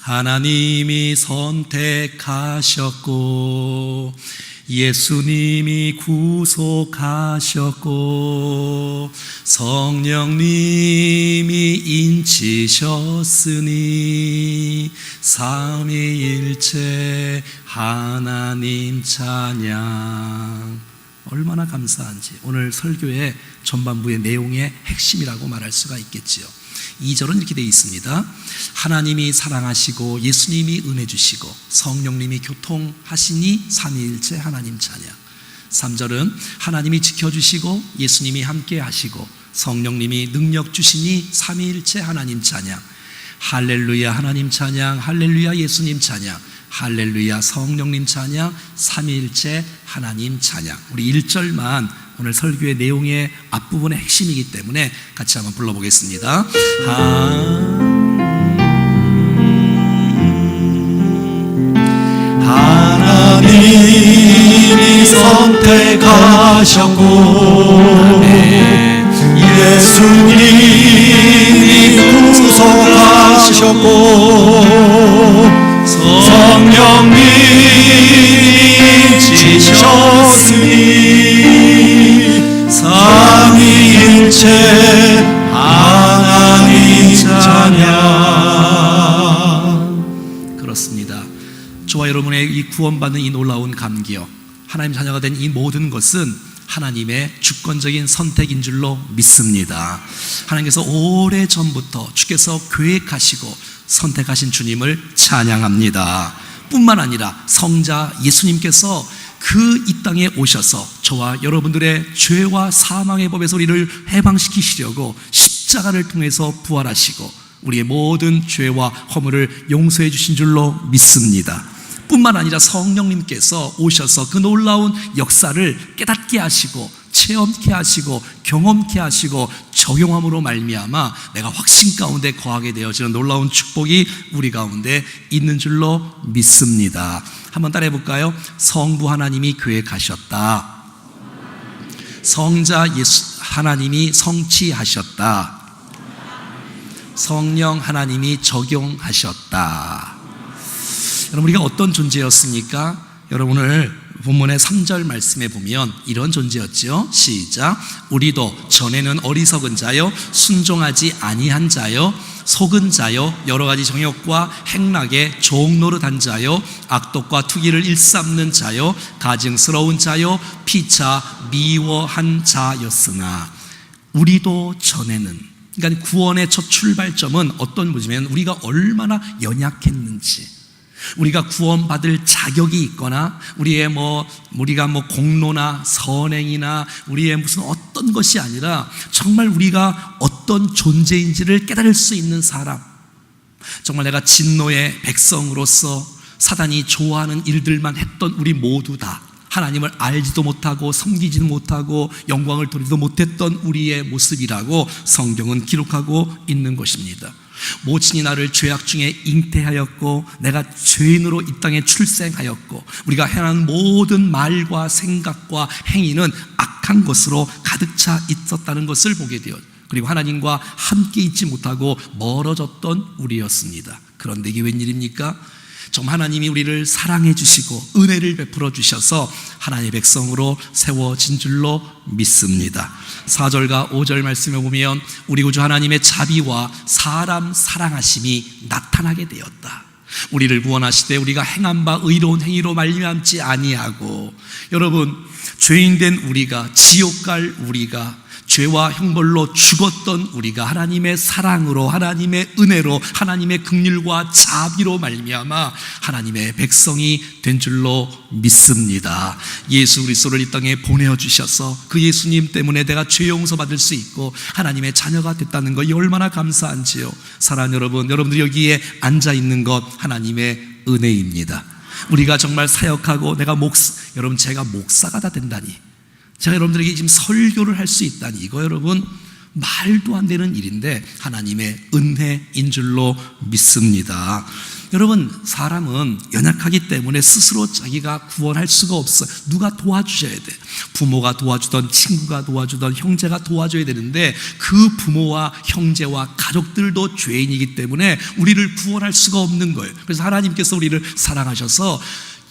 하나님이 선택하셨고 예수님이 구속하셨고 성령님이 인치셨으니 삼위일체 하나님 찬양. 얼마나 감사한지 오늘 설교의 전반부의 내용의 핵심이라고 말할 수가 있겠지요. 2절은 이렇게 되어 있습니다. 하나님이 사랑하시고 예수님이 은혜 주시고 성령님이 교통하시니 삼위일체 하나님 찬양. 3절은 하나님이 지켜주시고 예수님이 함께 하시고 성령님이 능력 주시니 삼위일체 하나님 찬양. 할렐루야 하나님 찬양, 할렐루야 예수님 찬양, 할렐루야 성령님 찬양, 삼위일체 하나님 찬양. 우리 1절만 오늘 설교의 내용의 앞부분의 핵심이기 때문에 같이 한번 불러보겠습니다. 하나님이 선택하셨고 예수님이 구속하셨고 성령님이 지셨으니 삼위일체 하나님 찬양. 그렇습니다. 저와 여러분의 이 구원받는 이 놀라운 감기요, 하나님 자녀가 된 이 모든 것은 하나님의 주권적인 선택인 줄로 믿습니다. 하나님께서 오래전부터 주께서 계획하시고 선택하신 주님을 찬양합니다. 뿐만 아니라 성자 예수님께서 그 이 땅에 오셔서 저와 여러분들의 죄와 사망의 법에서 우리를 해방시키시려고 십자가를 통해서 부활하시고 우리의 모든 죄와 허물을 용서해 주신 줄로 믿습니다. 뿐만 아니라 성령님께서 오셔서 그 놀라운 역사를 깨닫게 하시고 체험케 하시고 경험케 하시고 적용함으로 말미암아 내가 확신 가운데 거하게 되어지는 놀라운 축복이 우리 가운데 있는 줄로 믿습니다. 한번 따라해 볼까요? 성부 하나님이 계획하셨다. 성자 예수 하나님이 성취하셨다. 성령 하나님이 적용하셨다. 여러분, 우리가 어떤 존재였습니까? 여러분, 오늘 본문의 3절 말씀에 보면 이런 존재였죠. 시작. 우리도 전에는 어리석은 자요, 순종하지 아니한 자요, 속은 자요, 여러 가지 정욕과 행락에 종노릇한 자요, 악독과 투기를 일삼는 자요, 가증스러운 자요, 피차 미워한 자였으나 우리도 전에는, 그러니까 구원의 첫 출발점은 어떤 문제면 우리가 얼마나 연약했는지, 우리가 구원받을 자격이 있거나 우리가 공로나 선행이나 우리의 무슨 어떤 것이 아니라 정말 우리가 어떤 존재인지를 깨달을 수 있는 사람, 정말 내가 진노의 백성으로서 사단이 좋아하는 일들만 했던 우리 모두 다 하나님을 알지도 못하고 섬기지도 못하고 영광을 돌리지도 못했던 우리의 모습이라고 성경은 기록하고 있는 것입니다. 모친이 나를 죄악 중에 잉태하였고 내가 죄인으로 이 땅에 출생하였고 우리가 행한 모든 말과 생각과 행위는 악한 것으로 가득 차 있었다는 것을 보게 되었고, 그리고 하나님과 함께 있지 못하고 멀어졌던 우리였습니다. 그런데 이게 웬일입니까? 정말 하나님이 우리를 사랑해 주시고 은혜를 베풀어 주셔서 하나님의 백성으로 세워진 줄로 믿습니다. 4절과 5절 말씀에 보면 우리 구주 하나님의 자비와 사람 사랑하심이 나타나게 되었다. 우리를 구원하시되 우리가 행한 바 의로운 행위로 말미암지 아니하고, 여러분, 죄인된 우리가, 지옥 갈 우리가, 죄와 형벌로 죽었던 우리가 하나님의 사랑으로, 하나님의 은혜로, 하나님의 긍휼과 자비로 말미암아 하나님의 백성이 된 줄로 믿습니다. 예수 그리스도를 이 땅에 보내주셔서 그 예수님 때문에 내가 죄 용서 받을 수 있고 하나님의 자녀가 됐다는 것, 이 얼마나 감사한지요. 사랑하는 여러분, 여러분들이 여기에 앉아있는 것 하나님의 은혜입니다. 우리가 정말 사역하고 여러분, 제가 목사가 다 된다니, 제가 여러분들에게 지금 설교를 할 수 있다니, 이거 여러분 말도 안 되는 일인데 하나님의 은혜인 줄로 믿습니다. 여러분, 사람은 연약하기 때문에 스스로 자기가 구원할 수가 없어요. 누가 도와주셔야 돼. 부모가 도와주던, 친구가 도와주던, 형제가 도와줘야 되는데 그 부모와 형제와 가족들도 죄인이기 때문에 우리를 구원할 수가 없는 거예요. 그래서 하나님께서 우리를 사랑하셔서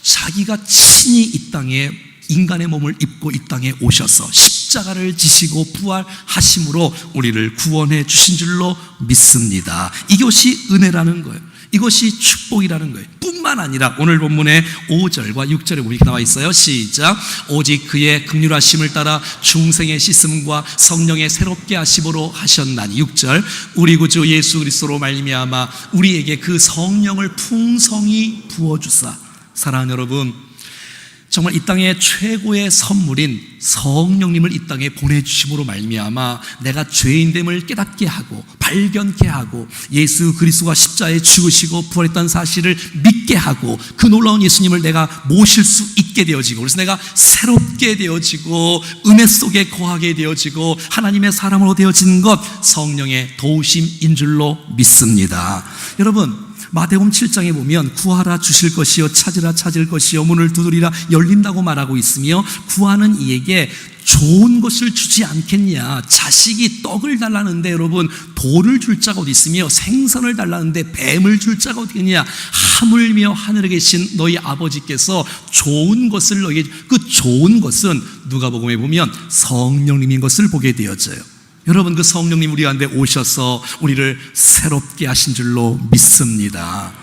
자기가 친히 이 땅에 인간의 몸을 입고 이 땅에 오셔서 십자가를 지시고 부활하심으로 우리를 구원해 주신 줄로 믿습니다. 이것이 은혜라는 거예요. 이것이 축복이라는 거예요. 뿐만 아니라 오늘 본문의 5절과 6절에 이렇게 나와 있어요. 시작. 오직 그의 긍휼하심을 따라 중생의 씻음과 성령의 새롭게 하심으로 하셨나니. 6절. 우리 구주 예수 그리스도로 말미암아 우리에게 그 성령을 풍성히 부어주사. 사랑하는 여러분, 정말 이 땅의 최고의 선물인 성령님을 이 땅에 보내주심으로 말미암아 내가 죄인됨을 깨닫게 하고 발견케 하고 예수 그리스도가 십자가에 죽으시고 부활했다는 사실을 믿게 하고 그 놀라운 예수님을 내가 모실 수 있게 되어지고, 그래서 내가 새롭게 되어지고 은혜 속에 거하게 되어지고 하나님의 사람으로 되어지는 것, 성령의 도우심인 줄로 믿습니다. 여러분, 마태복음 7장에 보면 구하라 주실 것이요 찾으라 찾을 것이요 문을 두드리라 열린다고 말하고 있으며, 구하는 이에게 좋은 것을 주지 않겠냐. 자식이 떡을 달라는데 여러분 돌을 줄 자가 어디 있으며 생선을 달라는데 뱀을 줄 자가 어디 있느냐. 하물며 하늘에 계신 너희 아버지께서 좋은 것을 너희에게, 그 좋은 것은 누가복음에 보면 성령님인 것을 보게 되어져요. 여러분, 그 성령님 우리 가운데 오셔서 우리를 새롭게 하신 줄로 믿습니다.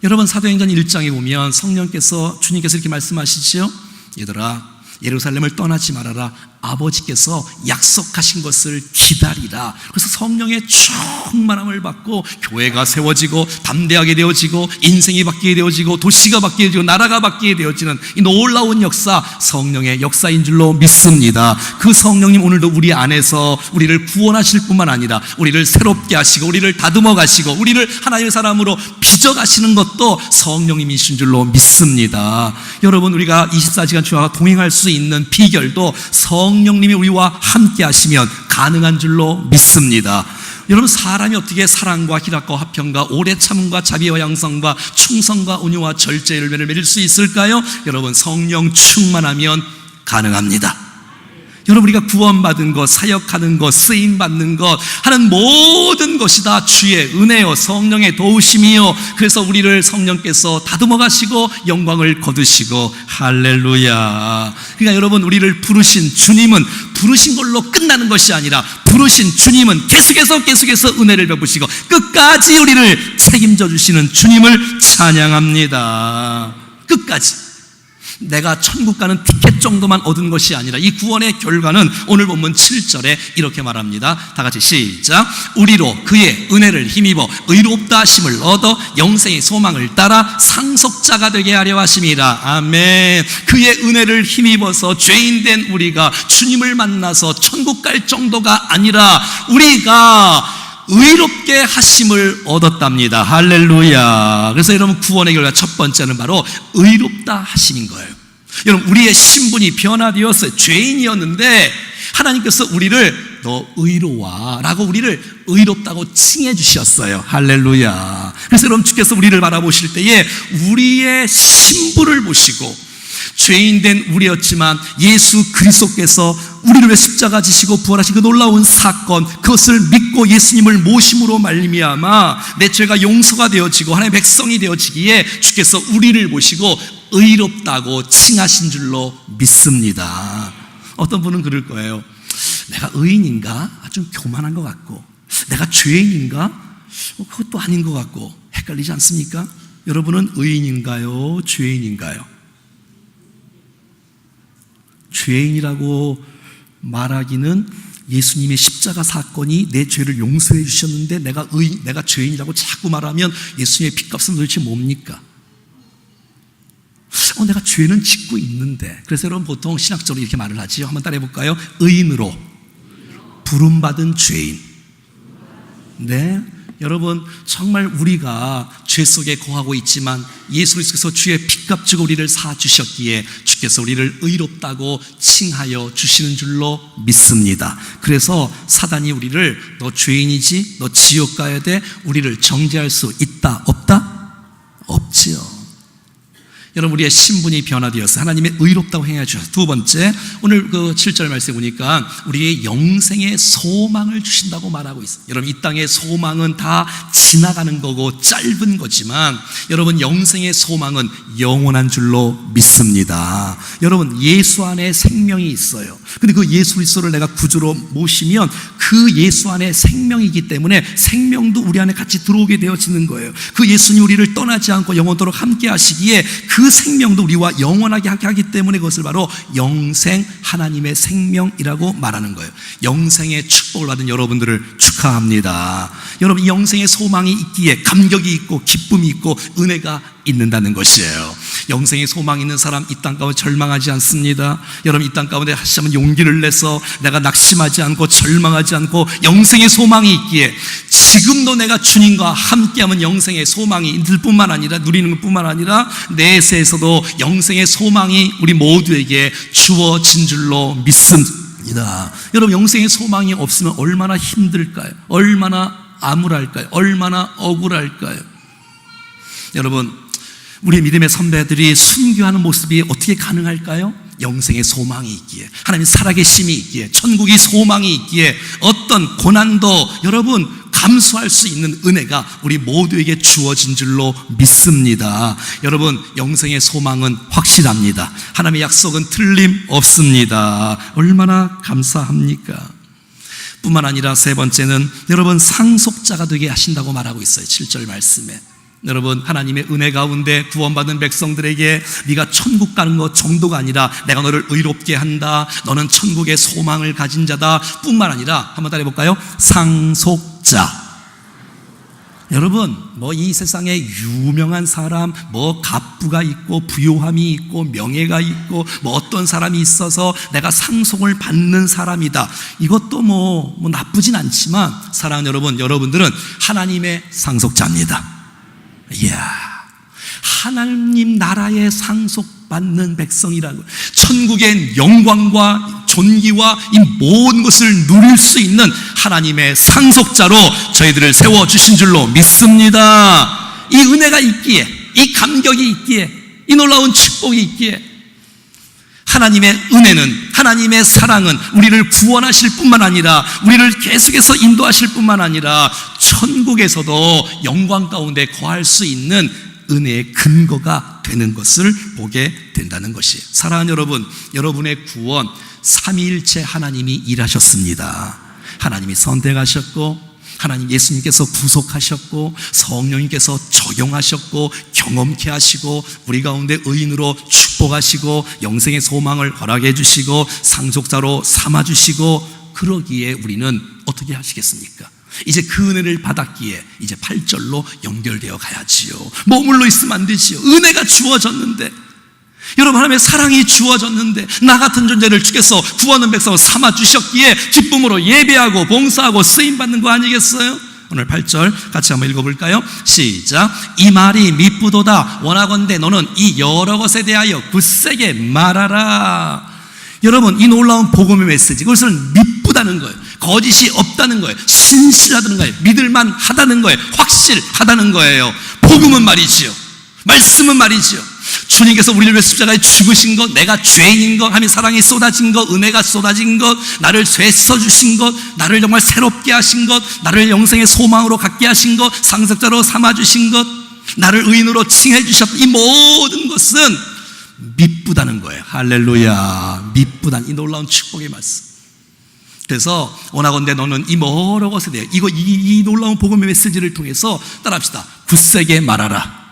여러분, 사도행전 1장에 보면 성령께서, 주님께서 이렇게 말씀하시죠. 얘들아, 예루살렘을 떠나지 말아라. 아버지께서 약속하신 것을 기다리라. 그래서 성령의 충만함을 받고 교회가 세워지고 담대하게 되어지고 인생이 바뀌게 되어지고 도시가 바뀌게 되어지고 나라가 바뀌게 되어지는 이 놀라운 역사, 성령의 역사인 줄로 믿습니다. 그 성령님 오늘도 우리 안에서 우리를 구원하실 뿐만 아니라 우리를 새롭게 하시고 우리를 다듬어 가시고 우리를 하나님의 사람으로 빚어 가시는 것도 성령님이신 줄로 믿습니다. 여러분, 우리가 24시간 주와 동행할 수 있는 비결도 성령님이 우리와 함께 하시면 가능한 줄로 믿습니다. 여러분, 사람이 어떻게 사랑과 희락과 화평과 오래 참음과 자비와 양성과 충성과 온유와 절제의 열매를 맺을 수 있을까요? 여러분, 성령 충만하면 가능합니다. 여러분, 우리가 구원받은 것, 사역하는 것, 쓰임받는 것 하는 모든 것이 다 주의 은혜요 성령의 도우심이요, 그래서 우리를 성령께서 다듬어 가시고 영광을 거두시고 할렐루야. 그러니까 여러분, 우리를 부르신 주님은 부르신 걸로 끝나는 것이 아니라 부르신 주님은 계속해서 은혜를 베푸시고 끝까지 우리를 책임져 주시는 주님을 찬양합니다. 끝까지. 내가 천국 가는 티켓 정도만 얻은 것이 아니라 이 구원의 결과는 오늘 본문 7절에 이렇게 말합니다. 다 같이 시작. 우리로 그의 은혜를 힘입어 의롭다 하심을 얻어 영생의 소망을 따라 상속자가 되게 하려 하심이라. 아멘. 그의 은혜를 힘입어서 죄인된 우리가 주님을 만나서 천국 갈 정도가 아니라 우리가 의롭게 하심을 얻었답니다. 할렐루야. 그래서 여러분, 구원의 결과 첫 번째는 바로 의롭다 하심인 거예요. 여러분, 우리의 신분이 변화되었어요. 죄인이었는데 하나님께서 우리를 너 의로워 라고 우리를 의롭다고 칭해 주셨어요. 할렐루야. 그래서 여러분, 주께서 우리를 바라보실 때에 우리의 신분을 보시고 죄인된 우리였지만 예수 그리스도께서 우리를 위해 십자가 지시고 부활하신 그 놀라운 사건, 그것을 믿고 예수님을 모심으로 말미암아 내 죄가 용서가 되어지고 하나님의 백성이 되어지기에 주께서 우리를 보시고 의롭다고 칭하신 줄로 믿습니다. 어떤 분은 그럴 거예요. 내가 의인인가? 좀 교만한 것 같고, 내가 죄인인가? 그것도 아닌 것 같고, 헷갈리지 않습니까? 여러분은 의인인가요? 죄인인가요? 죄인이라고 말하기는 예수님의 십자가 사건이 내 죄를 용서해 주셨는데 내가 죄인이라고 자꾸 말하면 예수님의 핏값은 도대체 뭡니까? 내가 죄는 짓고 있는데. 그래서 여러분, 보통 신학적으로 이렇게 말을 하지요. 한번 따라해 볼까요? 의인으로 부름받은 죄인. 네, 여러분, 정말 우리가 죄 속에 거하고 있지만 예수 그리스도께서 주의 피값 주고 우리를 사주셨기에 주께서 우리를 의롭다고 칭하여 주시는 줄로 믿습니다. 그래서 사단이 우리를 너 죄인이지, 너 지옥 가야 돼, 우리를 정죄할 수 있다 없다? 없지요. 여러분, 우리의 신분이 변화되었어요. 하나님의 의롭다고 행해 주셔서. 두 번째, 오늘 그 7절 말씀에 보니까 우리의 영생의 소망을 주신다고 말하고 있어요. 여러분, 이 땅의 소망은 다 지나가는 거고 짧은 거지만 여러분, 영생의 소망은 영원한 줄로 믿습니다. 여러분, 예수 안에 생명이 있어요. 근데 그 예수 그리스도를 내가 구주로 모시면 그 예수 안에 생명이기 때문에 생명도 우리 안에 같이 들어오게 되어지는 거예요. 그 예수님 우리를 떠나지 않고 영원토록 함께 하시기에 그 생명도 우리와 영원하게 함께 하기 때문에 그것을 바로 영생, 하나님의 생명이라고 말하는 거예요. 영생의 축복을 받은 여러분들을 축하합니다. 여러분, 이 영생의 소망이 있기에 감격이 있고 기쁨이 있고 은혜가 있는다는 것이에요. 영생의 소망이 있는 사람 이 땅 가운데 절망하지 않습니다. 여러분, 이 땅 가운데 다시 한번 용기를 내서 내가 낙심하지 않고 절망하지 않고 영생의 소망이 있기에 지금도 내가 주님과 함께하면 영생의 소망이 있을 뿐만 아니라 누리는 것뿐만 아니라 내세에서도 영생의 소망이 우리 모두에게 주어진 줄로 믿습니다. 여러분, 영생의 소망이 없으면 얼마나 힘들까요? 얼마나 암울할까요? 얼마나 억울할까요? 여러분, 우리 믿음의 선배들이 순교하는 모습이 어떻게 가능할까요? 영생의 소망이 있기에, 하나님의 살아계심이 있기에, 천국이 소망이 있기에 어떤 고난도 여러분 감수할 수 있는 은혜가 우리 모두에게 주어진 줄로 믿습니다. 여러분, 영생의 소망은 확실합니다. 하나님의 약속은 틀림없습니다. 얼마나 감사합니까? 뿐만 아니라 세 번째는 여러분, 상속자가 되게 하신다고 말하고 있어요. 7절 말씀에. 여러분, 하나님의 은혜 가운데 구원받은 백성들에게 네가 천국 가는 것 정도가 아니라 내가 너를 의롭게 한다, 너는 천국의 소망을 가진 자다 뿐만 아니라, 한번 따라해 볼까요? 상속자. 여러분, 뭐 이 세상에 유명한 사람, 뭐 갑부가 있고 부요함이 있고 명예가 있고 뭐 어떤 사람이 있어서 내가 상속을 받는 사람이다, 이것도 뭐 나쁘진 않지만 사랑하는 여러분, 여러분들은 하나님의 상속자입니다. 이야, 하나님 나라의 상속받는 백성이라고, 천국의 영광과 존귀와 이 모든 것을 누릴 수 있는 하나님의 상속자로 저희들을 세워주신 줄로 믿습니다. 이 은혜가 있기에, 이 감격이 있기에, 이 놀라운 축복이 있기에, 하나님의 은혜는, 하나님의 사랑은 우리를 구원하실 뿐만 아니라 우리를 계속해서 인도하실 뿐만 아니라 천국에서도 영광 가운데 거할 수 있는 은혜의 근거가 되는 것을 보게 된다는 것이에요. 사랑하는 여러분, 여러분의 구원 삼위일체 하나님이 일하셨습니다. 하나님이 선택하셨고, 하나님 예수님께서 구속하셨고, 성령님께서 적용하셨고, 경험케 하시고, 우리 가운데 의인으로 축복하시고, 영생의 소망을 허락해 주시고, 상속자로 삼아주시고, 그러기에 우리는 어떻게 하시겠습니까? 이제 그 은혜를 받았기에 이제 8절로 연결되어 가야지요. 머물러 있으면 안 되지요. 은혜가 주어졌는데, 여러분, 하나님의 사랑이 주어졌는데, 나 같은 존재를 주께서 구원하는 백성을 삼아주셨기에 기쁨으로 예배하고 봉사하고 쓰임받는 거 아니겠어요? 오늘 8절 같이 한번 읽어볼까요? 시작. 이 말이 미쁘도다. 원하건대 너는 이 여러 것에 대하여 굳세게 말하라. 여러분, 이 놀라운 복음의 메시지, 그것은 미쁘다는 거예요. 거짓이 없다는 거예요. 신실하다는 거예요. 믿을만 하다는 거예요. 확실하다는 거예요. 복음은 말이지요, 말씀은 말이지요, 주님께서 우리를 위해 십자가에 죽으신 것, 내가 죄인인 것, 하나님의 사랑이 쏟아진 것, 은혜가 쏟아진 것, 나를 죄 씻어주신 것, 나를 정말 새롭게 하신 것, 나를 영생의 소망으로 갖게 하신 것, 상속자로 삼아주신 것, 나를 의인으로 칭해 주셨던 이 모든 것은 미쁘다는 거예요. 할렐루야. 미쁘다는 이 놀라운 축복의 말씀. 그래서 원하건대 너는 이 여러 것에 대해 이 놀라운 복음의 메시지를 통해서 따라합시다. 굳세게 말하라.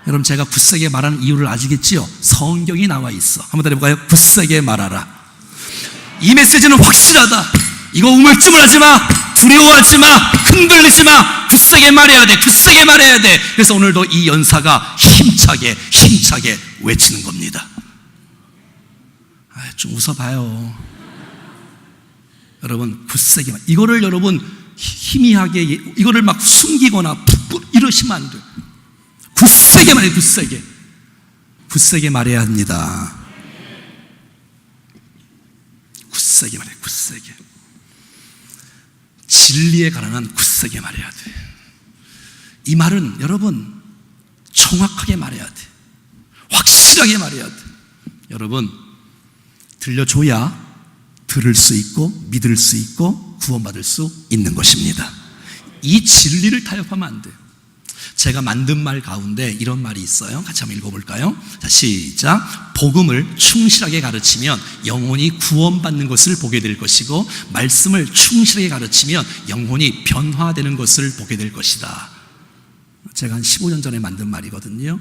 여러분, 제가 굳세게 말하는 이유를 아시겠지요? 성경이 나와 있어. 한번 따라해볼까요? 굳세게 말하라. 이 메시지는 확실하다. 이거 우물쭈물하지 마, 두려워하지 마, 흔들리지 마. 굳세게 말해야 돼. 굳세게 말해야 돼. 그래서 오늘도 이 연사가 힘차게 외치는 겁니다. 좀 웃어봐요. 여러분, 굳세게 말. 이거를 여러분 희미하게 이거를 막 숨기거나 이러시면 안 돼요. 굳세게 말해요. 굳세게 말해야 합니다. 굳세게 말해요. 굳세게. 진리에 관한 한 굳세게 말해야 돼. 이 말은 여러분 정확하게 말해야 돼. 확실하게 말해야 돼. 여러분 들려줘야 들을 수 있고 믿을 수 있고 구원받을 수 있는 것입니다. 이 진리를 타협하면 안 돼요. 제가 만든 말 가운데 이런 말이 있어요. 같이 한번 읽어볼까요? 자, 시작. 복음을 충실하게 가르치면 영혼이 구원받는 것을 보게 될 것이고, 말씀을 충실하게 가르치면 영혼이 변화되는 것을 보게 될 것이다. 제가 한 15년 전에 만든 말이거든요.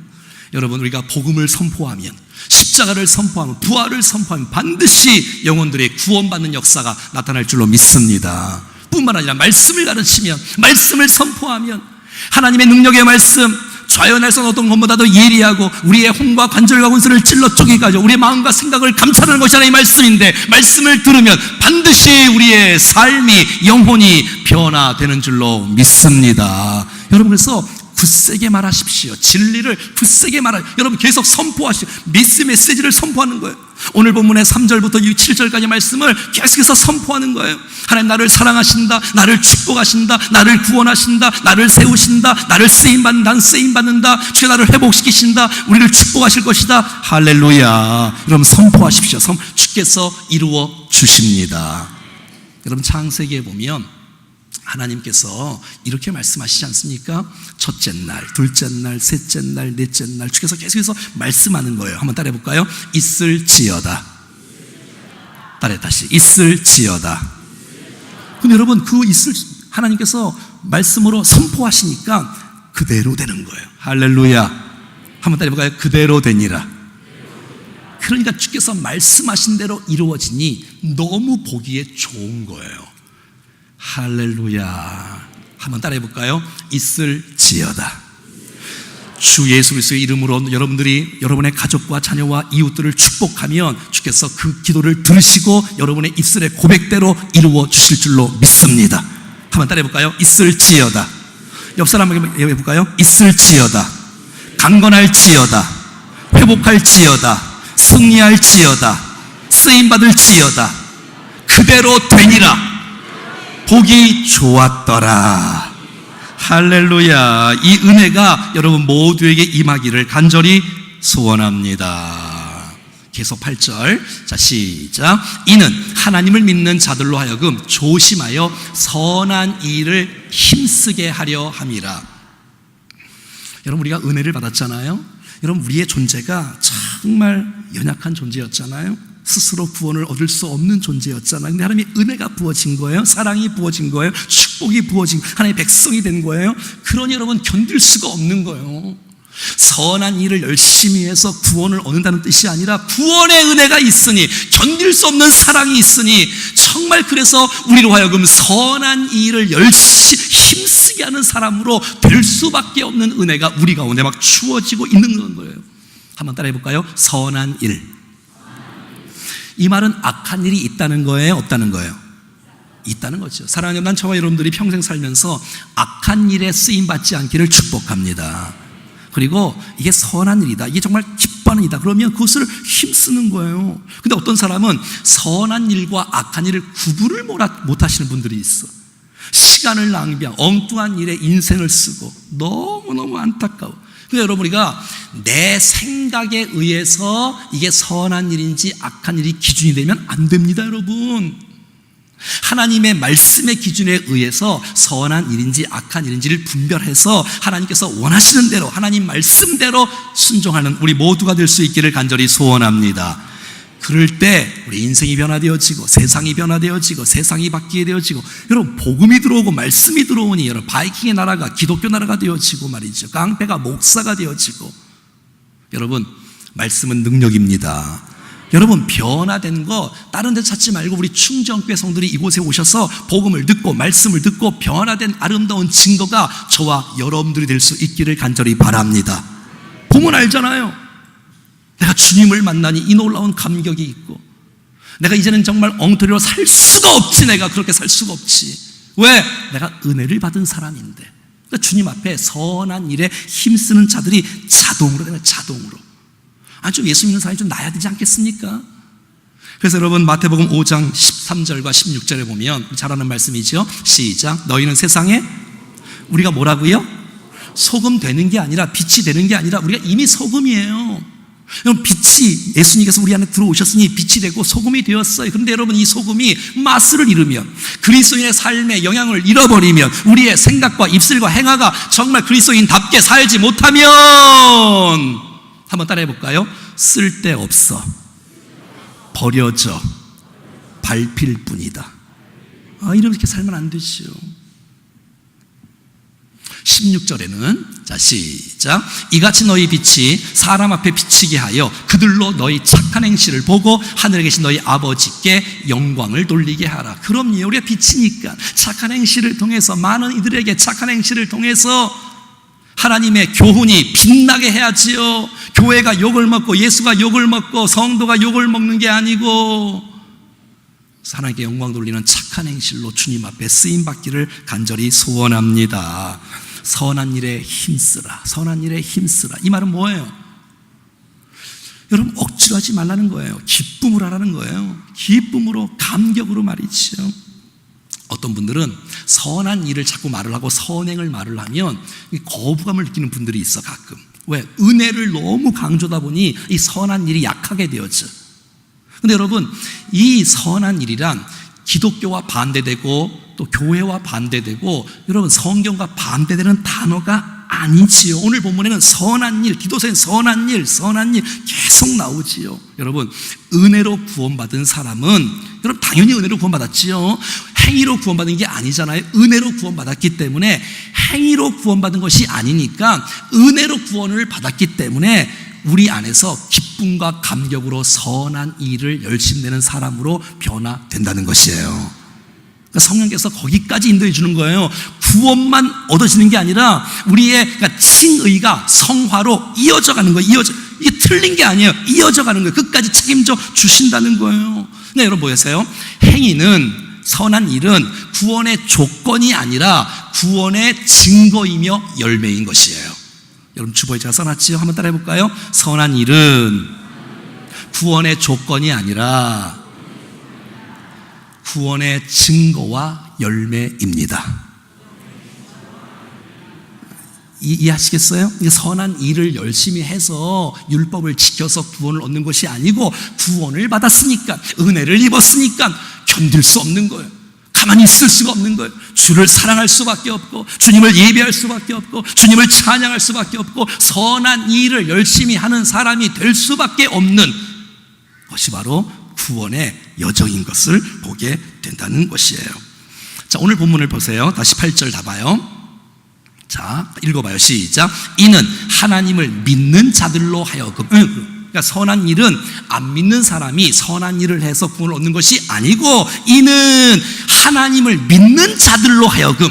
여러분, 우리가 복음을 선포하면, 십자가를 선포하면, 부활을 선포하면 반드시 영혼들의 구원받는 역사가 나타날 줄로 믿습니다. 뿐만 아니라 말씀을 가르치면, 말씀을 선포하면 하나님의 능력의 말씀, 좌연에서 어떤 것보다도 예리하고 우리의 혼과 관절과 군수를 찔러 쪼개게 하죠. 우리의 마음과 생각을 감찰하는 것이 하나님의 말씀인데, 말씀을 들으면 반드시 우리의 삶이, 영혼이 변화되는 줄로 믿습니다. 여러분, 그래서 굳세게 말하십시오. 진리를 굳세게 여러분 계속 선포하시오. 메시지를 선포하는 거예요. 오늘 본문의 3절부터 7절까지 말씀을 계속해서 선포하는 거예요. 하나님 나를 사랑하신다, 나를 축복하신다, 나를 구원하신다, 나를 세우신다, 나를 쓰임받는다, 난 쓰임받는다, 주여 나를 회복시키신다, 우리를 축복하실 것이다. 할렐루야. 여러분 선포하십시오. 주께서 이루어 주십니다. 여러분 창세기에 보면 하나님께서 이렇게 말씀하시지 않습니까? 첫째 날, 둘째 날, 셋째 날, 넷째 날, 주께서 계속해서 말씀하는 거예요. 한번 따라해볼까요? 있을지어다. 따라해 다시. 있을지어다. 근데 여러분 하나님께서 말씀으로 선포하시니까 그대로 되는 거예요. 할렐루야. 한번 따라해볼까요? 그대로 되니라. 그러니까 주께서 말씀하신 대로 이루어지니 너무 보기에 좋은 거예요. 할렐루야. 한번 따라해 볼까요? 있을지어다. 주 예수 그리스도의 이름으로 여러분들이 여러분의 가족과 자녀와 이웃들을 축복하면 주께서 그 기도를 들으시고 여러분의 입술의 고백대로 이루어 주실 줄로 믿습니다. 한번 따라해 볼까요? 있을지어다. 옆 사람에게 해볼까요? 있을지어다. 강건할지어다. 회복할지어다. 승리할지어다. 쓰임받을지어다. 그대로 되니라. 보기 좋았더라. 할렐루야. 이 은혜가 여러분 모두에게 임하기를 간절히 소원합니다. 계속 8절. 자, 시작. 이는 하나님을 믿는 자들로 하여금 조심하여 선한 일을 힘쓰게 하려 함이라. 여러분 우리가 은혜를 받았잖아요. 여러분 우리의 존재가 정말 연약한 존재였잖아요. 스스로 구원을 얻을 수 없는 존재였잖아요. 근데 하나님의 은혜가 부어진 거예요. 사랑이 부어진 거예요. 축복이 부어진 하나님의 백성이 된 거예요. 그러니 여러분 견딜 수가 없는 거예요. 선한 일을 열심히 해서 구원을 얻는다는 뜻이 아니라 구원의 은혜가 있으니, 견딜 수 없는 사랑이 있으니, 정말 그래서 우리로 하여금 선한 일을 열심히 힘쓰게 하는 사람으로 될 수밖에 없는 은혜가 우리 가운데 막 주어지고 있는 거예요. 한번 따라해 볼까요? 선한 일. 이 말은 악한 일이 있다는 거예요? 없다는 거예요? 있다는 거죠. 사랑하는 여러분, 난 저와 여러분들이 평생 살면서 악한 일에 쓰임받지 않기를 축복합니다. 그리고 이게 선한 일이다, 이게 정말 기뻐하는 일이다 그러면 그것을 힘쓰는 거예요. 근데 어떤 사람은 선한 일과 악한 일을 구분을 못 하시는 분들이 있어. 시간을 낭비하고 엉뚱한 일에 인생을 쓰고 너무너무 안타까워. 근데 여러분 우리가 내 생각에 의해서 이게 선한 일인지 악한 일이 기준이 되면 안 됩니다. 여러분 하나님의 말씀의 기준에 의해서 선한 일인지 악한 일인지를 분별해서 하나님께서 원하시는 대로 하나님 말씀대로 순종하는 우리 모두가 될 수 있기를 간절히 소원합니다. 그럴 때 우리 인생이 변화되어지고 세상이 변화되어지고 세상이 바뀌게 되어지고, 여러분 복음이 들어오고 말씀이 들어오니 여러분 바이킹의 나라가 기독교 나라가 되어지고 말이죠. 깡패가 목사가 되어지고. 여러분 말씀은 능력입니다. 여러분 변화된 거 다른 데 찾지 말고 우리 충정교회 성들이 이곳에 오셔서 복음을 듣고 말씀을 듣고 변화된 아름다운 증거가 저와 여러분들이 될 수 있기를 간절히 바랍니다. 보면 알잖아요. 내가 주님을 만나니 이 놀라운 감격이 있고, 내가 이제는 정말 엉터리로 살 수가 없지, 내가 그렇게 살 수가 없지. 왜? 내가 은혜를 받은 사람인데. 그러니까 주님 앞에 선한 일에 힘쓰는 자들이 자동으로 되는, 자동으로. 좀 예수 믿는 사람이 좀 나야 되지 않겠습니까? 그래서 여러분 마태복음 5장 13절과 16절에 보면 잘 아는 말씀이죠. 시작. 너희는 세상에, 우리가 뭐라고요? 소금 되는 게 아니라, 빛이 되는 게 아니라 우리가 이미 소금이에요. 여러분, 빛이, 예수님께서 우리 안에 들어오셨으니 빛이 되고 소금이 되었어요. 그런데 여러분, 이 소금이 맛을 잃으면, 그리스도인의 삶의 영향을 잃어버리면, 우리의 생각과 입술과 행하가 정말 그리스도인답게 살지 못하면, 한번 따라해 볼까요? 쓸데없어, 버려져, 밟힐 뿐이다. 이렇게 살면 안 되죠. 16절에는, 자 시작. 이같이 너희 빛이 사람 앞에 비치게 하여 그들로 너희 착한 행실을 보고 하늘에 계신 너희 아버지께 영광을 돌리게 하라. 그럼요, 우리가 빛이니까 착한 행실을 통해서, 많은 이들에게 착한 행실을 통해서 하나님의 교훈이 빛나게 해야지요. 교회가 욕을 먹고, 예수가 욕을 먹고, 성도가 욕을 먹는 게 아니고, 하나님께 영광 돌리는 착한 행실로 주님 앞에 쓰임받기를 간절히 소원합니다. 선한 일에 힘쓰라. 선한 일에 힘쓰라. 이 말은 뭐예요? 여러분, 억지로 하지 말라는 거예요. 기쁨으로 하라는 거예요. 기쁨으로, 감격으로 말이죠. 어떤 분들은 선한 일을 자꾸 말을 하고 선행을 말을 하면 거부감을 느끼는 분들이 있어, 가끔. 왜? 은혜를 너무 강조하다 보니 이 선한 일이 약하게 되어져. 근데 여러분, 이 선한 일이란 기독교와 반대되고 또 교회와 반대되고, 여러분, 성경과 반대되는 단어가 아니지요. 오늘 본문에는 선한 일, 기도서엔 선한 일 계속 나오지요. 여러분, 은혜로 구원받은 사람은, 여러분, 당연히 은혜로 구원받았지요. 행위로 구원받은 게 아니잖아요. 은혜로 구원받았기 때문에, 행위로 구원받은 것이 아니니까 은혜로 구원을 받았기 때문에 우리 안에서 기쁨과 감격으로 선한 일을 열심히 내는 사람으로 변화된다는 것이에요. 그러니까 성령께서 거기까지 인도해 주는 거예요. 구원만 얻어지는 게 아니라 우리의, 그러니까 칭의가 성화로 이어져 가는 거예요. 이게 틀린 게 아니에요. 이어져 가는 거예요. 끝까지 책임져 주신다는 거예요. 네, 여러분 보세요. 행위는, 선한 일은 구원의 조건이 아니라 구원의 증거이며 열매인 것이에요. 여러분, 주보에 제가 써놨지요? 한번 따라해 볼까요? 선한 일은 구원의 조건이 아니라 구원의 증거와 열매입니다. 이해하시겠어요? 선한 일을 열심히 해서 율법을 지켜서 구원을 얻는 것이 아니고, 구원을 받았으니까, 은혜를 입었으니까 견딜 수 없는 거예요. 가만히 있을 수가 없는 거예요. 주를 사랑할 수밖에 없고, 주님을 예배할 수밖에 없고, 주님을 찬양할 수밖에 없고, 선한 일을 열심히 하는 사람이 될 수밖에 없는 것이 바로 구원의 여정인 것을 보게 된다는 것이에요. 자, 오늘 본문을 보세요. 다시 8절 다 봐요. 자, 읽어봐요. 시작. 이는 하나님을 믿는 자들로 하여금, 그러니까 선한 일은 안 믿는 사람이 선한 일을 해서 구원을 얻는 것이 아니고, 이는 하나님을 믿는 자들로 하여금,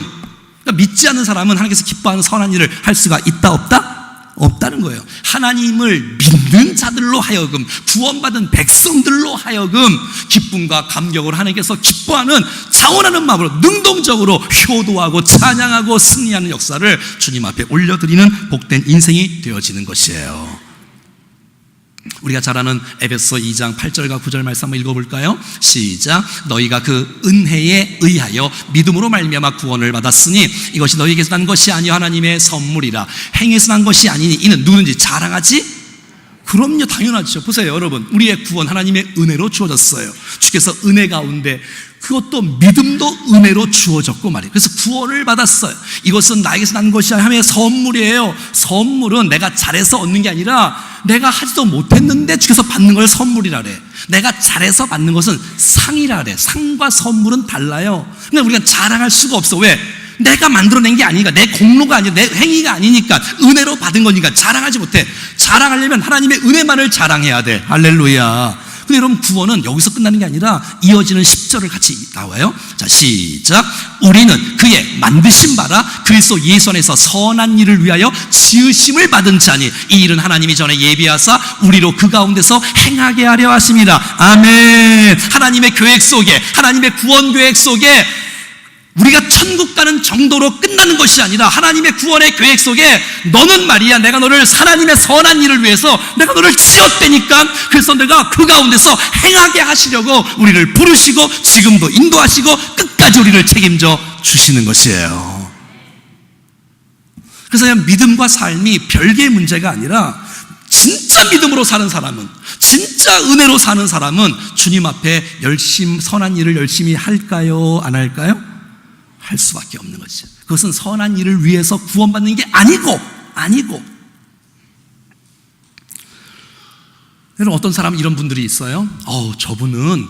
그러니까 믿지 않는 사람은 하나님께서 기뻐하는 선한 일을 할 수가 있다, 없다? 없다는 거예요. 하나님을 믿는 자들로 하여금, 구원받은 백성들로 하여금 기쁨과 감격으로 하나님께서 기뻐하는, 자원하는 마음으로 능동적으로 효도하고 찬양하고 승리하는 역사를 주님 앞에 올려드리는 복된 인생이 되어지는 것이에요. 우리가 잘 아는 에베소 2장 8절과 9절 말씀 한번 읽어볼까요? 시작. 너희가 그 은혜에 의하여 믿음으로 말미암아 구원을 받았으니 이것이 너희에게서 난 것이 아니요 하나님의 선물이라. 행위에서 난 것이 아니니 이는 누구든지 자랑하지? 그럼요, 당연하죠. 보세요, 여러분, 우리의 구원 하나님의 은혜로 주어졌어요. 주께서 은혜 가운데 그것도 믿음도 은혜로 주어졌고 말이에요. 그래서 구원을 받았어요. 이것은 나에게서 난 것이 아니라 하나님의 선물이에요. 선물은 내가 잘해서 얻는 게 아니라 내가 하지도 못했는데 주께서 받는 걸 선물이라 그래. 내가 잘해서 받는 것은 상이라 그래. 상과 선물은 달라요. 근데 우리가 자랑할 수가 없어. 왜? 내가 만들어낸 게 아니니까, 내 공로가 아니라, 내 행위가 아니니까, 은혜로 받은 거니까 자랑하지 못해. 자랑하려면 하나님의 은혜만을 자랑해야 돼. 할렐루야. 근데 여러분, 구원은 여기서 끝나는 게 아니라 이어지는 10절을 같이 나와요. 자, 시작. 우리는 그의 만드신 바라 그리스도 예수 안에서 선한 일을 위하여 지으심을 받은 자니 이 일은 하나님이 전에 예비하사 우리로 그 가운데서 행하게 하려 하심이라. 아멘. 하나님의 계획 속에, 하나님의 구원 계획 속에 우리가 천국 가는 정도로 끝나는 것이 아니라 하나님의 구원의 계획 속에 너는 말이야 내가 너를 하나님의 선한 일을 위해서 내가 너를 지었다니까 그래서 내가 그 가운데서 행하게 하시려고 우리를 부르시고 지금도 인도하시고 끝까지 우리를 책임져 주시는 것이에요. 그래서 그냥 믿음과 삶이 별개의 문제가 아니라 진짜 믿음으로 사는 사람은, 진짜 은혜로 사는 사람은 주님 앞에 선한 일을 열심히 할까요? 안 할까요? 할 수밖에 없는 거죠. 그것은 선한 일을 위해서 구원받는 게 아니고 여러분, 어떤 사람은 이런 분들이 있어요. 저분은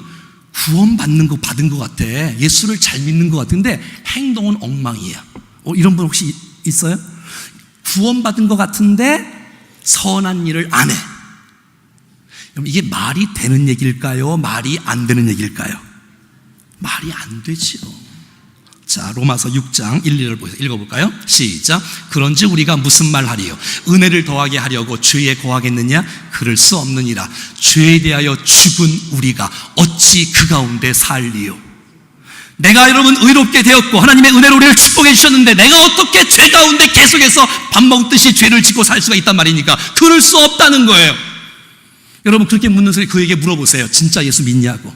구원받는 거 받은 것 같아. 예수를 잘 믿는 것 같은데 행동은 엉망이야. 이런 분 혹시 있어요? 구원받은 것 같은데 선한 일을 안 해. 그럼 이게 말이 되는 얘기일까요? 말이 안 되는 얘기일까요? 말이 안 되지요. 자, 로마서 6장 1, 2절 읽어볼까요? 시작. 그런지 우리가 무슨 말 하리요? 은혜를 더하게 하려고 죄에 거하겠느냐? 그럴 수 없느니라. 죄에 대하여 죽은 우리가 어찌 그 가운데 살리요? 내가 여러분 의롭게 되었고 하나님의 은혜로 우리를 축복해 주셨는데 내가 어떻게 죄 가운데 계속해서 밥 먹듯이 죄를 짓고 살 수가 있단 말이니까 그럴 수 없다는 거예요. 여러분 그렇게 묻는 소리 그에게 물어보세요. 진짜 예수 믿냐고,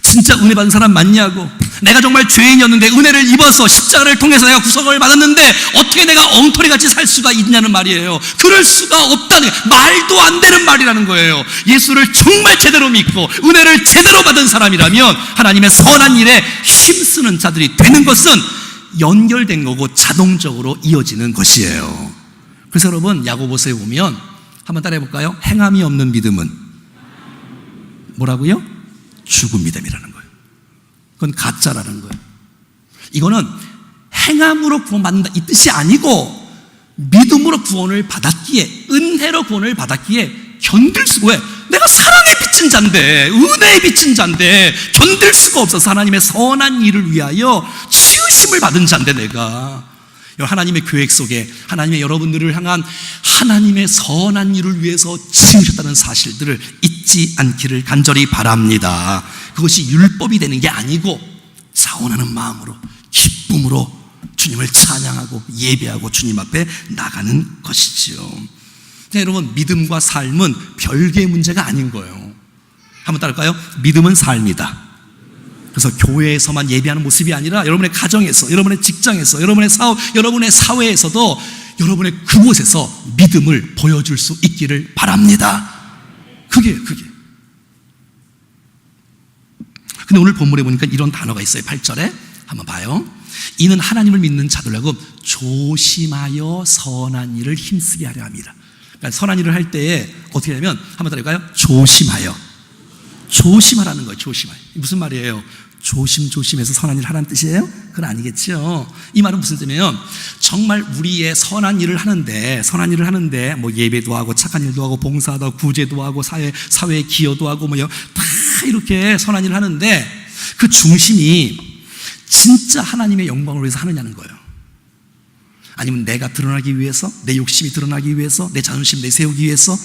진짜 은혜 받은 사람 맞냐고. 내가 정말 죄인이었는데 은혜를 입어서 십자가를 통해서 내가 구속을 받았는데 어떻게 내가 엉터리같이 살 수가 있냐는 말이에요. 그럴 수가 없다는, 말도 안 되는 말이라는 거예요. 예수를 정말 제대로 믿고 은혜를 제대로 받은 사람이라면 하나님의 선한 일에 힘쓰는 자들이 되는 것은 연결된 거고 자동적으로 이어지는 것이에요. 그래서 여러분 야고보서에 보면 한번 따라해 볼까요? 행함이 없는 믿음은 뭐라고요? 죽은 믿음이라는 거예요. 그건 가짜라는 거예요. 이거는 행함으로 구원받는다 이 뜻이 아니고 믿음으로 구원을 받았기에, 은혜로 구원을 받았기에 견딜 수가, 왜? 내가 사랑에 비친 자인데, 은혜에 비친 자인데 견딜 수가 없어서 하나님의 선한 일을 위하여 치유심을 받은 자인데 내가 하나님의 계획 속에 하나님의 여러분들을 향한 하나님의 선한 일을 위해서 지으셨다는 사실들을 잊지 않기를 간절히 바랍니다. 그것이 율법이 되는 게 아니고 자원하는 마음으로 기쁨으로 주님을 찬양하고 예배하고 주님 앞에 나가는 것이지요. 여러분 믿음과 삶은 별개의 문제가 아닌 거예요. 한번 따라할까요? 믿음은 삶이다. 그래서 교회에서만 예배하는 모습이 아니라 여러분의 가정에서, 여러분의 직장에서, 여러분의 사업, 여러분의 사회에서도 여러분의 그곳에서 믿음을 보여줄 수 있기를 바랍니다. 그게. 근데 오늘 본문에 보니까 이런 단어가 있어요. 8절에 한번 봐요. 이는 하나님을 믿는 자들하고 조심하여 선한 일을 힘쓰게 하려 합니다. 그러니까 선한 일을 할 때에 어떻게 하냐면 한번 따라할까요? 조심하라는 거예요. 조심하여. 무슨 말이에요? 조심해서 선한 일을 하라는 뜻이에요? 그건 아니겠죠. 이 말은 무슨 뜻이냐면 정말 우리의 선한 일을 하는데 뭐 예배도 하고 착한 일도 하고 봉사도 하고 구제도 하고 사회에 기여도 하고 다 이렇게 선한 일을 하는데 그 중심이 진짜 하나님의 영광을 위해서 하느냐는 거예요. 아니면 내가 드러나기 위해서, 내 욕심이 드러나기 위해서, 내 자존심 내세우기 위해서,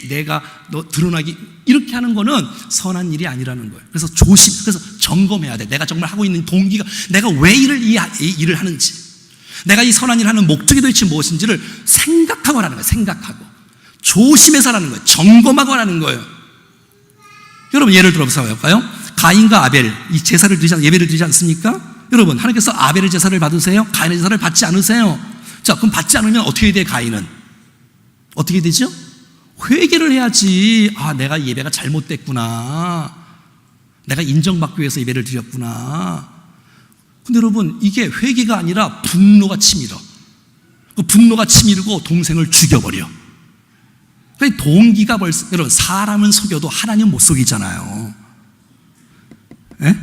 내가 드러나기, 이렇게 하는 거는 선한 일이 아니라는 거예요. 그래서 그래서 점검해야 돼. 내가 정말 하고 있는 동기가, 내가 왜 이 일을 하는지, 내가 이 선한 일을 하는 목적이 도대체 무엇인지를 생각하고 하라는 거예요. 생각하고 조심해서 하라는 거예요. 점검하고 하라는 거예요. 여러분 예를 들어서 볼까요? 가인과 아벨 이 제사를 드리지 예배를 드리지 않습니까? 여러분 하나님께서 아벨의 제사를 받으세요? 가인의 제사를 받지 않으세요? 자, 그럼 받지 않으면 어떻게 돼? 가인은 어떻게 되죠? 회개를 해야지. 내가 예배가 잘못됐구나, 내가 인정받기 위해서 예배를 드렸구나. 근데 여러분 이게 회개가 아니라 분노가 치밀어. 그 분노가 치밀고 동생을 죽여버려. 그러니까 동기가 여러분 사람은 속여도 하나님 못 속이잖아요. 에?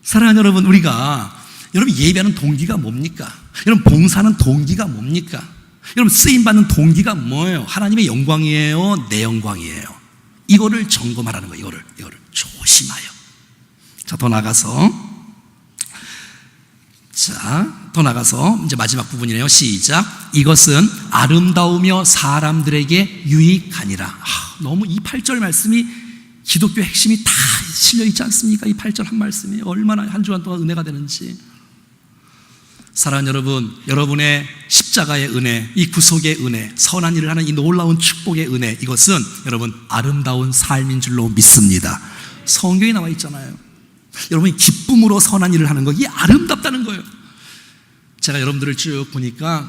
사랑하는 여러분, 여러분 예배하는 동기가 뭡니까? 여러분 봉사하는 동기가 뭡니까? 여러분 쓰임받는 동기가 뭐예요? 하나님의 영광이에요? 내 영광이에요? 이거를 점검하라는 거예요. 이거를 조심하여. 자, 더 나가서 이제 마지막 부분이네요. 시작. 이것은 아름다우며 사람들에게 유익하니라. 너무 이 8절 말씀이 기독교의 핵심이 다 실려있지 않습니까? 이 8절 한 말씀이 얼마나 한 주간 동안 은혜가 되는지. 사랑하는 여러분, 여러분의 십자가의 은혜, 이 구속의 은혜, 선한 일을 하는 이 놀라운 축복의 은혜, 이것은 여러분 아름다운 삶인 줄로 믿습니다. 성경에 나와 있잖아요. 여러분이 기쁨으로 선한 일을 하는 거, 이게 아름답다는 거예요. 제가 여러분들을 쭉 보니까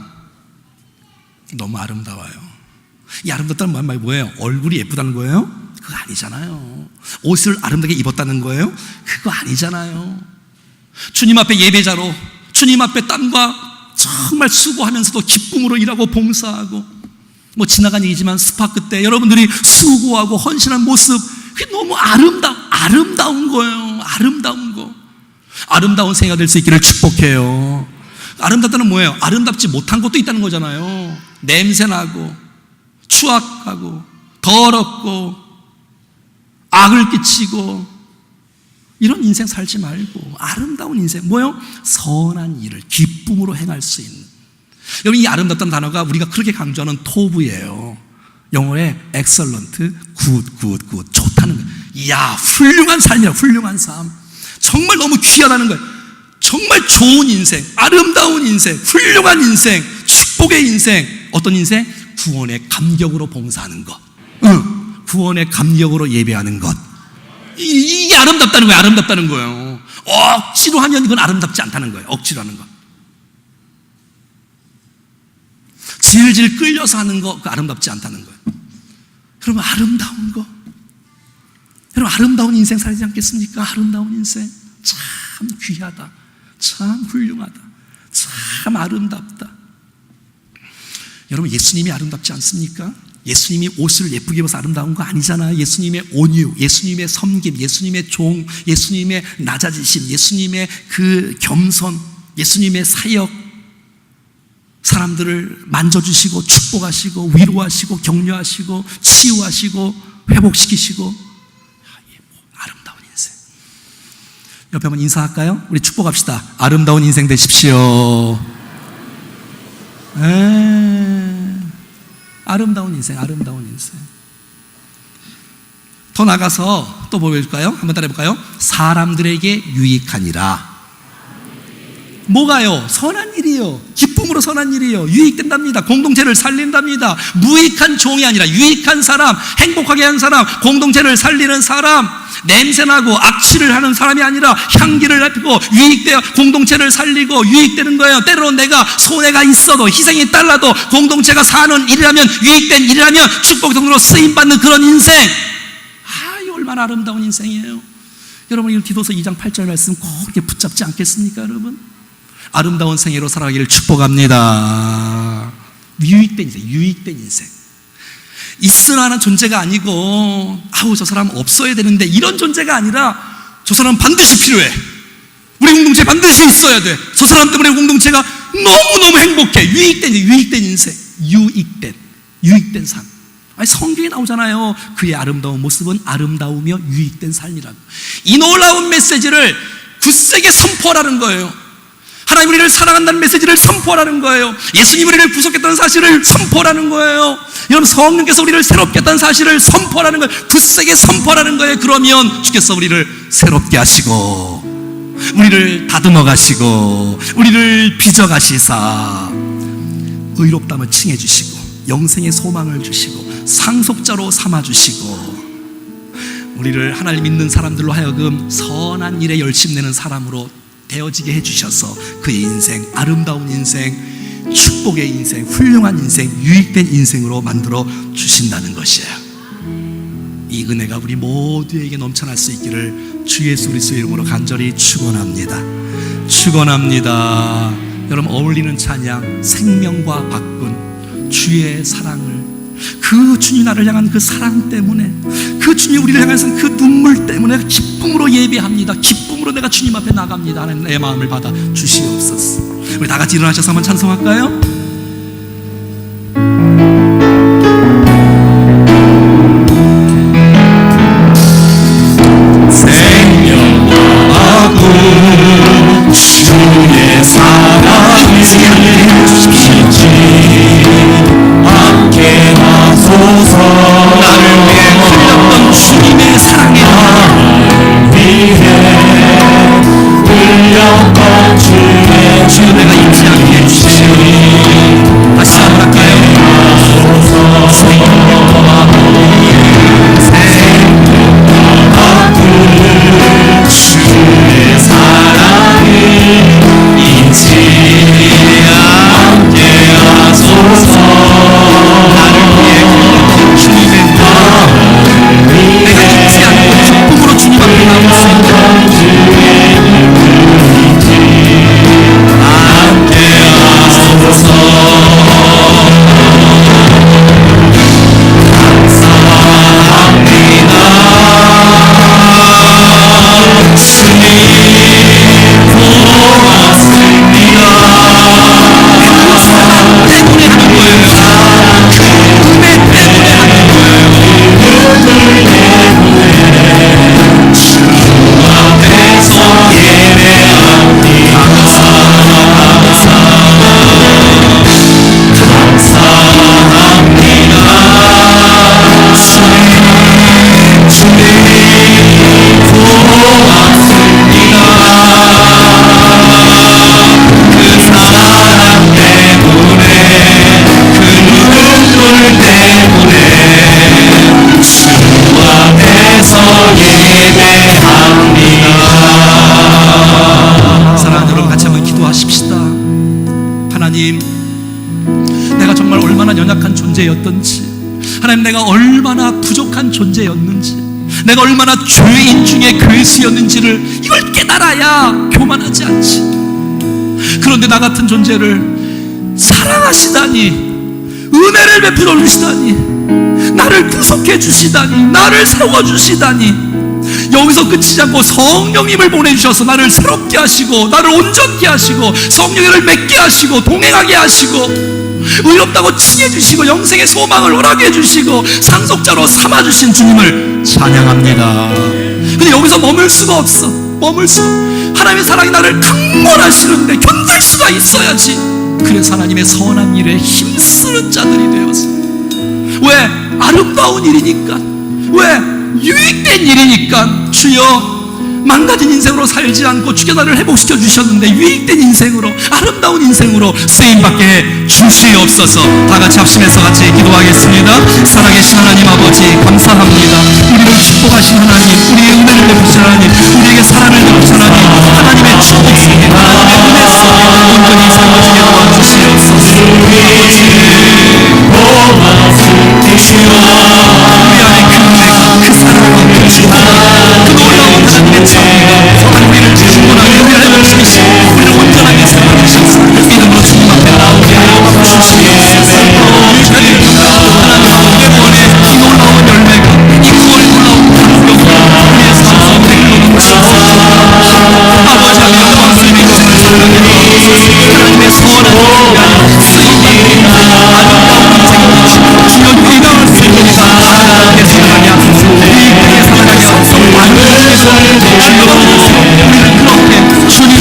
너무 아름다워요. 이 아름답다는 말이 뭐예요? 얼굴이 예쁘다는 거예요? 그거 아니잖아요. 옷을 아름답게 입었다는 거예요? 그거 아니잖아요. 주님 앞에 예배자로, 주님 앞에 땀과 정말 수고하면서도 기쁨으로 일하고 봉사하고, 뭐 지나간 얘기지만 스파크 때 여러분들이 수고하고 헌신한 모습, 그게 너무 아름다운 거예요. 아름다운 거. 아름다운 생애가 될 수 있기를 축복해요. 아름답다는 뭐예요? 아름답지 못한 것도 있다는 거잖아요. 냄새나고 추악하고 더럽고 악을 끼치고 이런 인생 살지 말고 아름다운 인생, 뭐요? 선한 일을 기쁨으로 행할 수 있는. 여러분, 이 아름답다는 단어가 우리가 그렇게 강조하는 토부예요. 영어의 excellent, good, 좋다는 거예요. 이야, 훌륭한 삶이야. 훌륭한 삶. 정말 너무 귀하다는 거예요. 정말 좋은 인생, 아름다운 인생, 훌륭한 인생, 축복의 인생. 어떤 인생? 구원의 감격으로 봉사하는 것, 구원의 감격으로 예배하는 것. 이게 아름답다는 거예요. 아름답다는 거예요. 억지로 하면 이건 아름답지 않다는 거예요. 억지로 하는 거. 질질 끌려서 하는 거, 그거 아름답지 않다는 거예요. 여러분, 아름다운 거, 여러분 아름다운 인생 살지 않겠습니까? 아름다운 인생 참 귀하다, 참 훌륭하다, 참 아름답다. 여러분, 예수님이 아름답지 않습니까? 예수님이 옷을 예쁘게 입어서 아름다운 거 아니잖아요. 예수님의 온유, 예수님의 섬김, 예수님의 종, 예수님의 낮아지심, 예수님의 그 겸손, 예수님의 사역, 사람들을 만져주시고 축복하시고 위로하시고 격려하시고 치유하시고 회복시키시고, 아름다운 인생. 옆에 한번 인사할까요? 우리 축복합시다. 아름다운 인생 되십시오. 아름다운 인생, 아름다운 인생. 더 나가서 또 보여줄까요? 한번 따라해볼까요? 사람들에게 유익하니라. 뭐가요? 선한 일이요. 기쁨으로 선한 일이요. 유익된답니다. 공동체를 살린답니다. 무익한 종이 아니라 유익한 사람, 행복하게 한 사람, 공동체를 살리는 사람, 냄새나고 악취를 하는 사람이 아니라 향기를 살피고 유익되어 공동체를 살리고 유익되는 거예요. 때로는 내가 손해가 있어도, 희생이 달라도 공동체가 사는 일이라면, 유익된 일이라면 축복의 통로로 쓰임받는 그런 인생. 이 얼마나 아름다운 인생이에요. 여러분, 이 디도서 2장 8절 말씀 꼭 이렇게 붙잡지 않겠습니까, 여러분? 아름다운 생애로 살아가기를 축복합니다. 유익된 인생, 유익된 인생. 있으나 하는 존재가 아니고, 저 사람 없어야 되는데, 이런 존재가 아니라, 저 사람 반드시 필요해. 우리 공동체 반드시 있어야 돼. 저 사람 때문에 공동체가 너무너무 행복해. 유익된 인생. 유익된 삶. 성경에 나오잖아요. 그의 아름다운 모습은 아름다우며 유익된 삶이라고. 이 놀라운 메시지를 굳세게 선포하라는 거예요. 하나님 우리를 사랑한다는 메시지를 선포하라는 거예요. 예수님 우리를 구속했다는 사실을 선포하라는 거예요. 여러분, 성령께서 우리를 새롭게 했다는 사실을 선포하라는 거예요. 굳세게 선포하라는 거예요. 그러면 주께서 우리를 새롭게 하시고, 우리를 다듬어 가시고, 우리를 빚어 가시사 의롭다함을 칭해 주시고, 영생의 소망을 주시고, 상속자로 삼아 주시고, 우리를 하나님 믿는 사람들로 하여금 선한 일에 열심내는 사람으로 되어지게 해주셔서 그의 인생, 아름다운 인생, 축복의 인생, 훌륭한 인생, 유익된 인생으로 만들어 주신다는 것이에요. 이 은혜가 우리 모두에게 넘쳐날 수 있기를 주 예수 그리스도의 이름으로 간절히 축원합니다. 축원합니다. 여러분, 어울리는 찬양, 생명과 바꾼 주의 사랑을, 그 주님 나를 향한 그 사랑 때문에, 그 주님 우리를 향해서 그 눈물 때문에 기쁨으로 예배합니다. 기쁨으로 내가 주님 앞에 나갑니다. 하나님, 내 마음을 받아 주시옵소서. 우리 다 같이 일어나셔서 한번 찬송할까요? 생명과 바꾼 주의 사랑을 잊지 않게 하소서. 나를 위해 흘렸던 주님의 사랑의 주여 내가 잊지 않게 해주시오. 다시 한번 할까요? 주의 사랑을 잊지 않게 하소서. 나를 위해 주님의 내가 잊지 않고 기쁨으로 주님 앞에 나올 수 있도록 함께 하소서. 감사합니다. 주님 고맙습니다. 때문에 하는 거예요. 은혜 때문에 하는 거예요. 주 앞에서 예배합니다. 감사합니다. 주님 고맙습니다. 그 사랑 때문에 그 눈물 때문에 주 앞에서 예배합니다. 사랑하는 여러분, 같이 한번 기도하십시다. 하나님, 내가 정말 얼마나 연약한 존재였던지, 하나님 내가 얼마나 부족한 존재였는지, 내가 얼마나 죄인 중에 괴수였는지를 이걸 깨달아야 교만하지 않지. 그런데 나 같은 존재를 사랑하시다니, 은혜를 베풀어 주시다니, 나를 구속해 주시다니, 나를 세워주시다니, 여기서 끝이지 않고 성령님을 보내주셔서 나를 새롭게 하시고, 나를 온전케 하시고, 성령을 맺게 하시고, 동행하게 하시고, 의롭다고 칭해주시고, 영생의 소망을 허락해 주시고, 상속자로 삼아주신 주님을 찬양합니다. 근데 여기서 머물 수가 없어. 머물 수. 하나님의 사랑이 나를 강권하시는데 견딜 수가 있어야지. 그래서 하나님의 선한 일에 힘쓰는 자들이 되어서, 왜? 아름다운 일이니까, 왜? 유익된 일이니까. 주여, 망가진 인생으로 살지 않고 주께 나를 회복시켜 주셨는데 유익된 인생으로, 아름다운 인생으로 쓰임받게 주시옵소서. 다같이 합심해서 같이 기도하겠습니다. 살아계신 하나님 아버지, 감사합니다. 우리를 축복하신 하나님, 우리의 은혜를 베푸신 하나님, 우리에게 사랑을 베푸신 하나님, 하나님의 축복 속에, 하나님의 은혜 속에 온전히 살아주게 도와주시옵소서. 우리 안에 그 은혜가, 그 사랑과 그 축복과 그 놀라운 하나님의 자비가 우리를 충분하게 은혜를 베푸시고 우리를 온전하게 세워주셔서 믿음으로 주님 앞에 나오게 하여 주시옵소서. 하나님, 우리의 원에 이 놀라운 열매가, 이 구원의 놀라운 감격과 우리의 삶 속에 흘러넘치소서. 아버지 하나님, 영광스러운 인생을 살아가게 하옵소서. 하나님의 선한 일이 아니라 쓰임받는 아름다운 인생을 주여 유익할 수 있도록 하나님께 살아가게 하소서. 유익되게 살아가게 하소서. 많은 분께서 주여 우리를 그렇게, 주님 그렇게 주님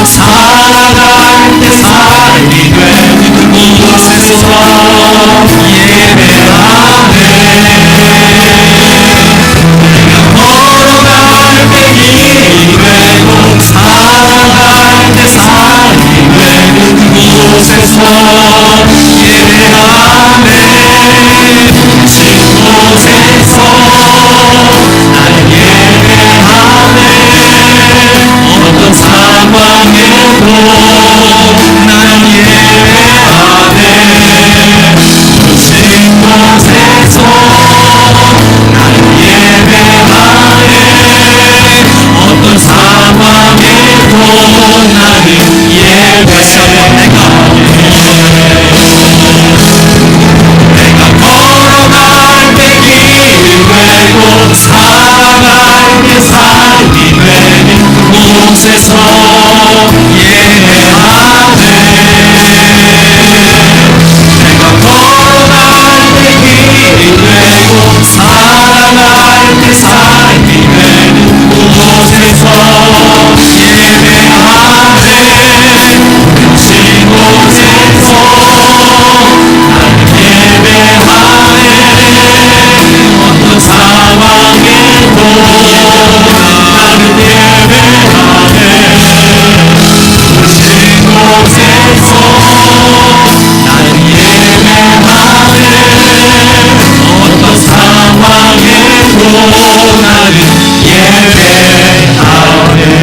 살아갈 때 삶이 되는 곳에서 예배하네. 내가 걸어갈 때 힘이 되고 살아갈 때 삶이 되는 곳에서 예배하네. 이곳에서 날 예배하네. 어떤 상황에도 날 예배하네. 모든 곳에서 날 예배하네. 어떤 상황에도 나는 예배하네. 나는 예배하네. 오신 곳에서 나는 예배하네. 어떤 상황에도 나는 예배하네.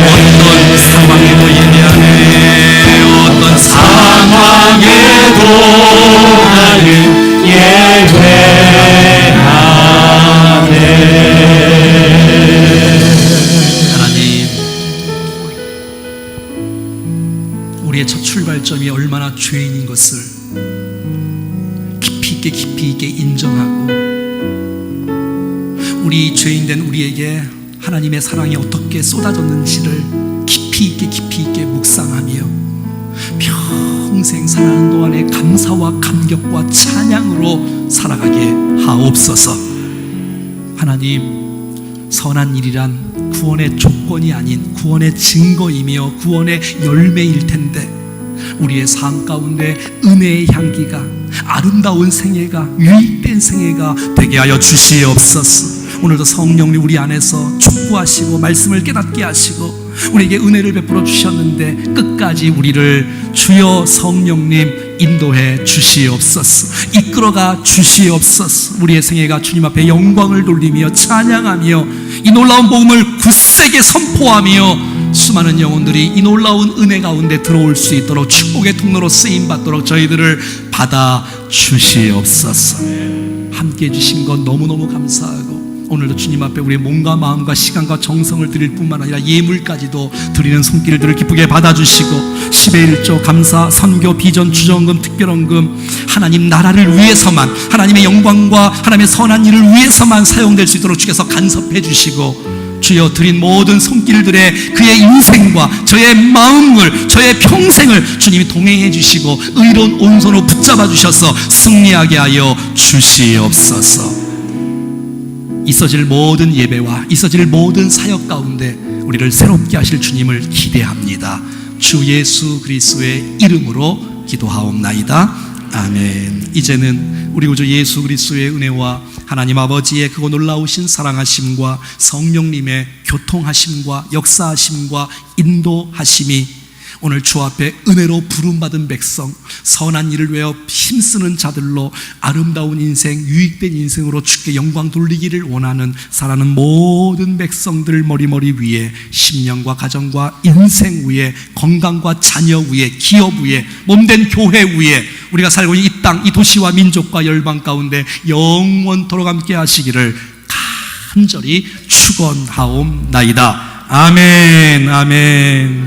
어떤 상황에도 예배하네. 어떤 상황에도 나는 예배하네. 하나님, 우리의 첫 출발점이 얼마나 죄인인 것을 깊이 있게 인정하고, 우리 죄인된 우리에게 하나님의 사랑이 어떻게 쏟아졌는지를 깊이 있게 묵상하며 평생 살아가는 동안에 감사와 감격과 찬양으로 살아가게 하옵소서. 하나님, 선한 일이란 구원의 조건이 아닌 구원의 증거이며 구원의 열매일 텐데, 우리의 삶 가운데 은혜의 향기가, 아름다운 생애가, 유익된 생애가 되게 하여 주시옵소서. 오늘도 성령님 우리 안에서 축구하시고 말씀을 깨닫게 하시고 우리에게 은혜를 베풀어 주셨는데 끝까지 우리를 주여 성령님 인도해 주시옵소서. 이끌어가 주시옵소서. 우리의 생애가 주님 앞에 영광을 돌리며 찬양하며 이 놀라운 복음을 굳세게 선포하며 수많은 영혼들이 이 놀라운 은혜 가운데 들어올 수 있도록 축복의 통로로 쓰임받도록 저희들을 받아 주시옵소서. 함께해 주신 것 너무너무 감사하고, 오늘도 주님 앞에 우리의 몸과 마음과 시간과 정성을 드릴 뿐만 아니라 예물까지도 드리는 손길들을 기쁘게 받아주시고, 10의 1조 감사, 선교, 비전, 주정금, 특별헌금 하나님 나라를 위해서만, 하나님의 영광과 하나님의 선한 일을 위해서만 사용될 수 있도록 주께서 간섭해 주시고, 주여 드린 모든 손길들의 그의 인생과 저의 마음을, 저의 평생을 주님이 동행해 주시고 의로운 온손으로 붙잡아 주셔서 승리하게 하여 주시옵소서. 있어질 모든 예배와 있어질 모든 사역 가운데 우리를 새롭게 하실 주님을 기대합니다. 주 예수 그리스도의 이름으로 기도하옵나이다. 아멘. 이제는 우리 구주 예수 그리스도의 은혜와 하나님 아버지의 그거 놀라우신 사랑하심과 성령님의 교통하심과 역사하심과 인도하심이 오늘 주 앞에 은혜로 부름받은 백성, 선한 일을 위하여 힘쓰는 자들로 아름다운 인생, 유익된 인생으로 주께 영광 돌리기를 원하는 살아가는 모든 백성들 머리 위에, 심령과 가정과 인생 위에, 건강과 자녀 위에, 기업 위에, 몸된 교회 위에, 우리가 살고 있는 이 땅, 이 도시와 민족과 열방 가운데 영원토록 함께 하시기를 간절히 축원하옵나이다. 아멘. 아멘.